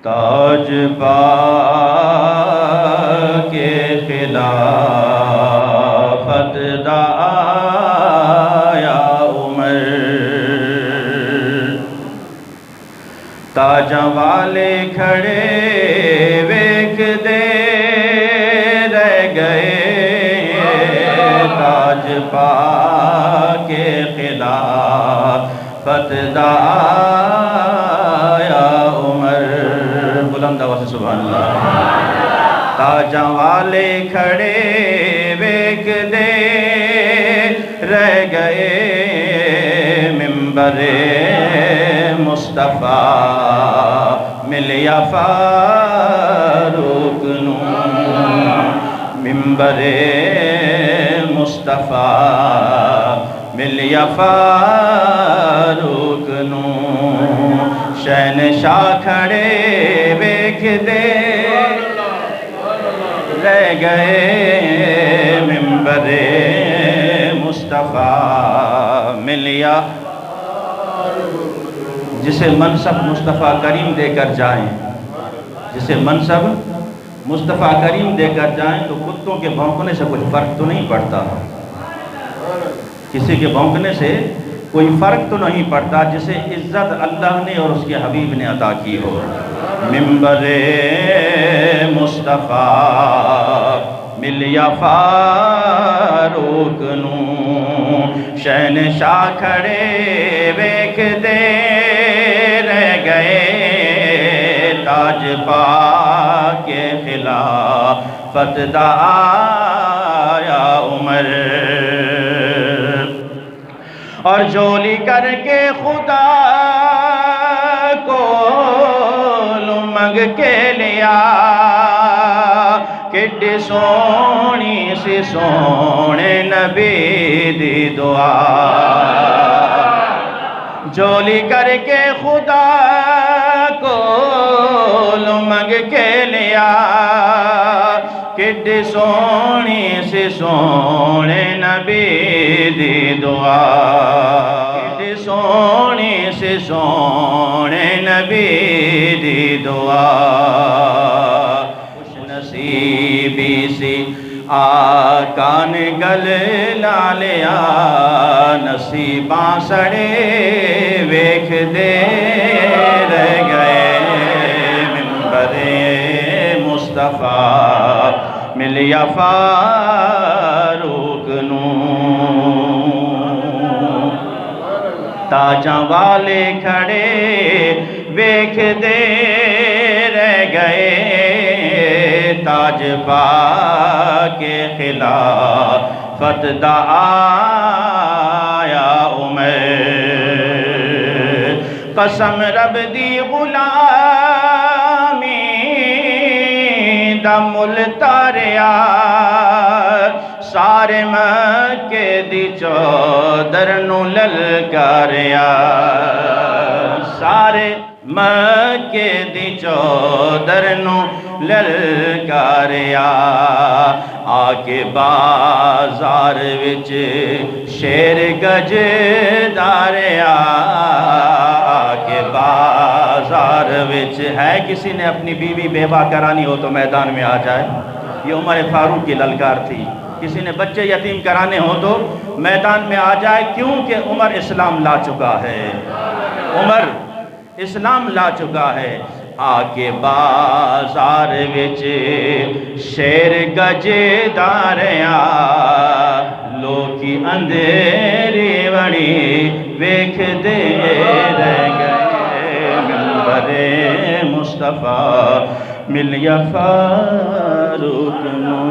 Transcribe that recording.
تاج پا کے خلافت دا آیا عمر تاجاں والے کھڑے ویکھ دے رہ گئے تاج پا کے خلافت دا آیا عمر بلند آواز سے سبحان اللہ تاجاں والے کھڑے ویکھ دے رہ گئے ممبر مصطفیٰ ملیا فاروق نو ممبر مصطفیٰ ملیا فاروق نو شہنشاہ کھڑے ویکھ دے رہ گئے ممبر مصطفیٰ ملیا جسے منصب مصطفیٰ کریم دے کر جائیں جسے منصب مصطفیٰ کریم دے کر جائیں تو کتوں کے بھونکنے سے کچھ فرق تو نہیں پڑتا کسی کے بھونکنے سے کوئی فرق تو نہیں پڑتا جسے عزت اللہ نے اور اس کے حبیب نے عطا کی ہو ممبر مصطفیٰ ملیا فاروق نو شہنشاہ کھڑے ویکھ دے رہ گئے تاج پا کے خلافت دا آیا عمر اور جولی کر کے خدا کو منگ کے لیا کڈی سونی سی سونے نبی دی دعا جولی کر کے خدا کو منگ کے لیا کڈی سونی سی سونے نبی دی دعا کڈی سونی سی سونے نبی دی دعا خوش نصیبی سی آقا نے گل لالیا نصیباں سڑے ویکھ دے رہ گئے ممبر مصطفیٰ ملیا فاروق نو تاجاں والے کھڑے ویکھ دے رہ گئے تاج پا کے خلافت دا آیا عمر قسم رب دی غلامی دا مل تاریا سارے مکے دی چودر نو للکاریا سارے مکے دی چودر نو للکاریا آکے بازار وچ شیر گج داریا آکے بازار وچ ہے کسی نے اپنی بیوی بیوہ کرانی ہو تو میدان میں آ جائے یہ عمر فاروق کی للکار تھی کسی نے بچے یتیم کرانے ہو تو میدان میں آ جائے کیونکہ عمر اسلام لا چکا ہے عمر اسلام لا چکا ہے آکے بازار وچ شیر گج داریا لوکی اندھیری وڑی ویکھ دے رہ گئے ممبر مصطفیٰ ملیا فاروق نو